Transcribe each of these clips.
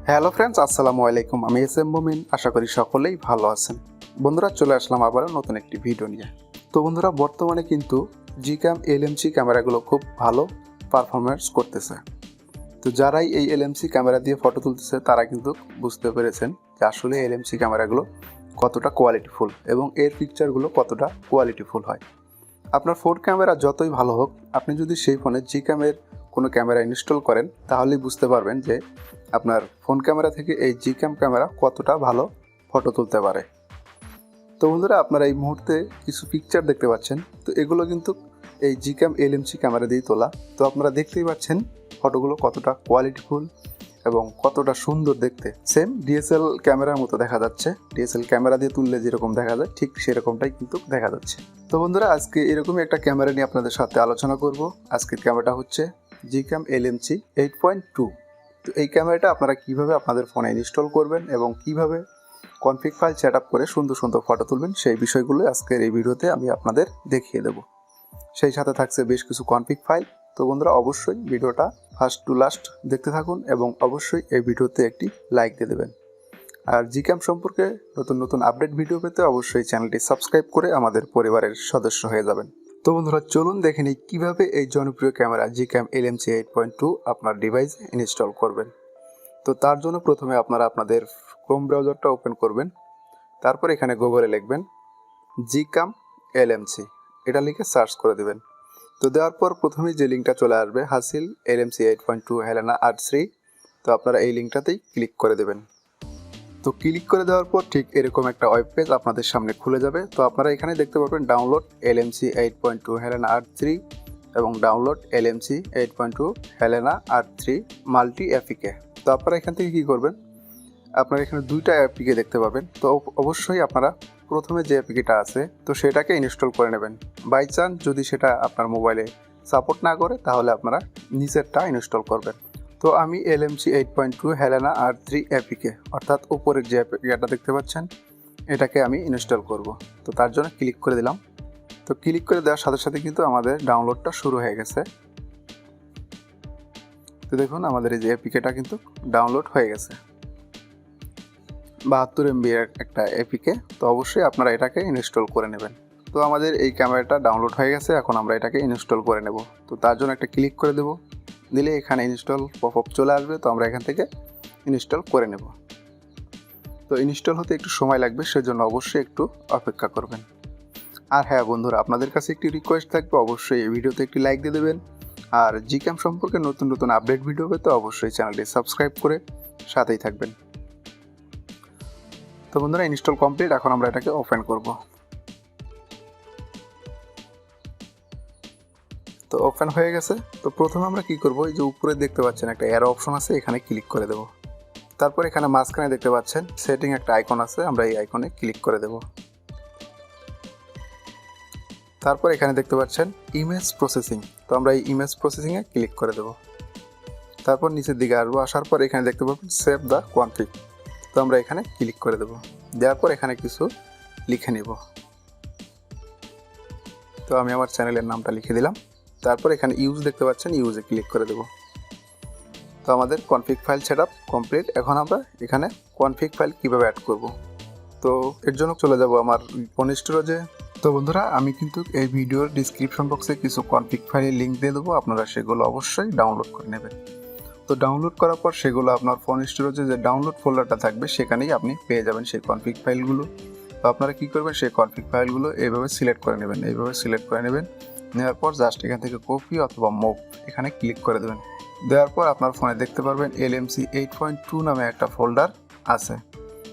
Hello friends, আসসালামু আলাইকুম। আমি এসএম মুমিন। আশা করি সকলেই ভালো আছেন। বন্ধুরা, চলে আসলাম আবারও নতুন একটি ভিডিও নিয়ে। তো বন্ধুরা, বর্তমানে কিন্তু জিক্যাম এলএমসি ক্যামেরাগুলো খুব ভালো পারফরমেন্স করতেছে। তো যারাই এই এলএমসি ক্যামেরা দিয়ে ফটো তুলতেছে তারা কিন্তু বুঝতে পেরেছেন যে আসলে এলএমসি ক্যামেরাগুলো কতটা কোয়ালিটিফুল এবং এর পিকচারগুলো কতটা কোয়ালিটিফুল হয়। আপনার ফোন ক্যামেরা যতই ভালো হোক, আপনি যদি সেই ফোনে জিক্যামের কোনো ক্যামেরা ইনস্টল করেন তাহলেই বুঝতে পারবেন যে আপনার ফোন ক্যামেরা থেকে এই জিক্যাম ক্যামেরা কতটা ভালো ফটো তুলতে পারে। তো বন্ধুরা, আপনারা এই মুহূর্তে কিছু পিকচার দেখতে পাচ্ছেন। তো এগুলো কিন্তু এই জিক্যাম এলএমসি ক্যামেরা দিয়েই তোলা। তো আপনারা দেখতেই পাচ্ছেন ফটোগুলো কতটা কোয়ালিটিফুল এবং কতটা সুন্দর দেখতে। সেম ডিএসএল ক্যামেরার মতো দেখা যাচ্ছে। ডিএসএল ক্যামেরা দিয়ে তুললে যেরকম দেখা যায় ঠিক সেরকমটাই কিন্তু দেখা যাচ্ছে। তো বন্ধুরা, আজকে এরকমই একটা ক্যামেরা নিয়ে আপনাদের সাথে আলোচনা করব। আজকের ক্যামেরাটা হচ্ছে GCAM LMC 8.2। তো এই ক্যামেরাটা আপনারা কিভাবে আপনাদের ফোনে ইনস্টল করবেন এবং কিভাবে কনফিগ ফাইল সেট আপ করে সুন্দর সুন্দর ফটো তুলবেন সেই বিষয়গুলো আজকের এই ভিডিওতে আমি আপনাদের দেখিয়ে দেব। সেই সাথে থাকছে বেশ কিছু কনফিগ ফাইল। তো বন্ধুরা, অবশ্যই ভিডিওটা ফার্স্ট টু লাস্ট দেখতে থাকুন এবং অবশ্যই এই ভিডিওতে একটি লাইক দিয়ে দেবেন। আর জিক্যাম সম্পর্কে নতুন নতুন আপডেট ভিডিও পেতে অবশ্যই চ্যানেলটি সাবস্ক্রাইব করে আমাদের পরিবারের সদস্য হয়ে যাবেন। তো বন্ধুরা, চলুন দেখে নিই কীভাবে এই জনপ্রিয় ক্যামেরা GCAM LMC 8.2 আপনার ডিভাইসে ইনস্টল করবেন। তো তার জন্য প্রথমে আপনারা আপনাদের ক্রোম ব্রাউজারটা ওপেন করবেন। তারপর এখানে গুগলে লিখবেন GCAM LMC, এটা লিখে সার্চ করে দেবেন। তো দেওয়ার পর প্রথমেই যে লিঙ্কটা চলে আসবে হাসিল LMC 8.2 হেলেনা আর্টসরি, তো আপনারা এই লিঙ্কটাতেই ক্লিক করে দেবেন। তো ক্লিক করে দেওয়ার পর ঠিক এরকম একটা ওয়েব পেজ আপনাদের সামনে খুলে যাবে। তো আপনারা এখানে দেখতে পাবেন ডাউনলোড LMC 8.2 হেলেনা আর্ট3 এবং ডাউনলোড LMC 8.2 হেলেনা আর্ট3 মাল্টি অ্যাপিকে। তো আপনারা এখান থেকে কী করবেন, আপনারা এখানে দুইটা অ্যাপিকে দেখতে পাবেন। তো অবশ্যই আপনারা প্রথমে যে অ্যাপিকেটা আছে তো সেটাকে ইনস্টল করে নেবেন। বাই চান্স যদি সেটা আপনার মোবাইলে সাপোর্ট না করে তাহলে আপনারা নিচেরটা ইনস্টল করবেন। তো আমি LMC 8.2 হেলেনা আর্ট3 অ্যাপিকে অর্থাৎ উপরের যে অ্যাপিকেটা দেখতে পাচ্ছেন এটাকে আমি ইনস্টল করব। তো তার জন্য ক্লিক করে দিলাম। তো ক্লিক করে দেওয়ার সাথে সাথে কিন্তু আমাদের ডাউনলোডটা শুরু হয়ে গেছে। তো দেখুন আমাদের এই যে অ্যাপিকেটা কিন্তু ডাউনলোড হয়ে গেছে, 72 MB একটা অ্যাপিকে। তো অবশ্যই আপনারা এটাকে ইনস্টল করে নেবেন। তো আমাদের এই ক্যামেরাটা ডাউনলোড হয়ে গেছে, এখন আমরা এটাকে ইনস্টল করে নেব। তো তার জন্য একটা ক্লিক করে দেব, দিলে এখানে ইনস্টল পপআপ চলে আসবে। তো আমরা এখান থেকে ইনস্টল করে নেব। তো ইনস্টল হতে একটু সময় লাগবে, সেজন্য অবশ্যই একটু অপেক্ষা করবেন। আর হ্যাঁ বন্ধুরা, আপনাদের কাছে একটি রিকোয়েস্ট থাকবে, অবশ্যই এই ভিডিওতে একটি লাইক দিয়ে দেবেন। আর জিক্যাম সম্পর্কে নতুন নতুন আপডেট ভিডিও পেতে অবশ্যই চ্যানেলটি সাবস্ক্রাইব করে সাথেই থাকবেন। তো বন্ধুরা, ইনস্টল কমপ্লিট। এখন আমরা এটাকে ওপেন করব। তো ওপেন হয়ে গেছে। তো প্রথমে আমরা কি করব, এই যে উপরে দেখতে পাচ্ছেন একটা অ্যারো অপশন আছে, এখানে ক্লিক করে দেব। তারপর এখানে মাঝখানে দেখতে পাচ্ছেন সেটিং একটা আইকন আছে, আমরা এই আইকনে ক্লিক করে দেব। তারপর এখানে দেখতে পাচ্ছেন ইমেজ প্রসেসিং, তো আমরা এই ইমেজ প্রসেসিংয়ে ক্লিক করে দেব। তারপর নিচের দিকে আসবো, আসার পর এখানে দেখতে পাবেন সেভ দ্য কনফিগ, তো আমরা এখানে ক্লিক করে দেব। দেওয়ার পর এখানে কিছু লিখে নিব। তো আমি আমার চ্যানেলের নামটা লিখে দিলাম। তারপর এখানে ইউজ দেখতে পাচ্ছেন, ইউজে ক্লিক করে দেব। তো আমাদের config file set up complete. এখন আমরা এখানে কনফিগ ফাইল কীভাবে অ্যাড করব, তো এর জন্য চলে যাব আমার ফোন স্টোরেজে। তো বন্ধুরা, আমি কিন্তু এই ভিডিওর ডিসক্রিপশন বক্সে কিছু কনফিগ ফাইলের লিঙ্ক দিয়ে দেবো, আপনারা সেগুলো অবশ্যই ডাউনলোড করে নেবেন। তো ডাউনলোড করার পর সেগুলো আপনার ফোন স্টোরেজে যে ডাউনলোড ফোল্ডারটা থাকবে সেখানেই আপনি পেয়ে যাবেন সেই কনফিগ ফাইলগুলো। তো আপনারা কী করবেন, সেই কনফিগ ফাইলগুলো এইভাবে সিলেক্ট করে নেবেন, নেওয়ার পর জাস্ট এখান থেকে কপি অথবা মুভ এখানে ক্লিক করে দেবেন। দেওয়ার পর আপনার ফোনে দেখতে পারবেন LMC 8.2 নামে একটা ফোল্ডার আছে।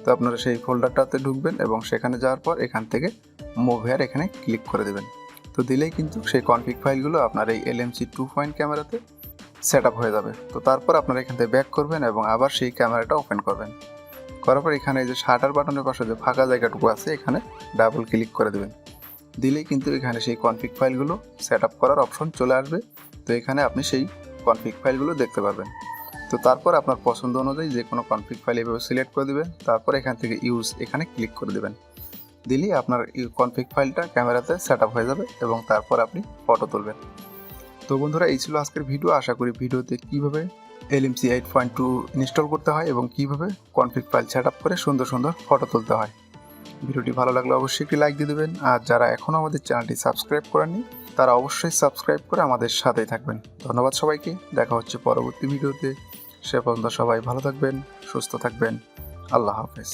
তো আপনারা সেই ফোল্ডারটাতে ঢুকবেন এবং সেখানে যাওয়ার পর এখান থেকে মুভ হেয়ার এখানে ক্লিক করে দেবেন। তো দিলেই কিন্তু সেই কনফিগ ফাইলগুলো আপনার এই LMC 2 ক্যামেরাতে সেট আপ হয়ে যাবে। তো তারপর আপনারা এখান থেকে ব্যাক করবেন এবং আবার সেই ক্যামেরাটা ওপেন করবেন। করার পর এখানে যে শাটার বাটনের পাশে যে ফাঁকা জায়গাটুকু আছে এখানে ডাবল ক্লিক করে দেবেন। দিলেই কিন্তু এখানে সেই কনফিগ ফাইলগুলো সেট আপ করার অপশন চলে আসবে। তো এখানে আপনি সেই কনফিগ ফাইলগুলো দেখতে পারবেন। তো তারপর আপনার পছন্দ অনুযায়ী যে কোনো কনফিগ ফাইল এভাবে সিলেক্ট করে দেবেন। তারপর এখান থেকে ইউজ এখানে ক্লিক করে দেবেন। দিলেই আপনার কনফিগ ফাইলটা ক্যামেরাতে সেট আপ হয়ে যাবে এবং তারপর আপনি ফটো তুলবেন। তো বন্ধুরা, এই ছিল আজকের ভিডিও। আশা করি ভিডিওতে কীভাবে LMC 8.2 ইনস্টল করতে হয় এবং কীভাবে কনফিগ ফাইল সেট আপ করে সুন্দর সুন্দর ফটো তুলতে হয়। ভিডিওটি ভালো লাগলে অবশ্যই একটি লাইক দিয়ে দেবেন, আর যারা এখনও আমাদের চ্যানেলটি সাবস্ক্রাইব করেননি তারা অবশ্যই সাবস্ক্রাইব করে আমাদের সাথেই থাকবেন। ধন্যবাদ সবাইকে, দেখা হচ্ছে পরবর্তী ভিডিওতে। সে পর্যন্ত সবাই ভালো থাকবেন, সুস্থ থাকবেন। আল্লাহ হাফেজ।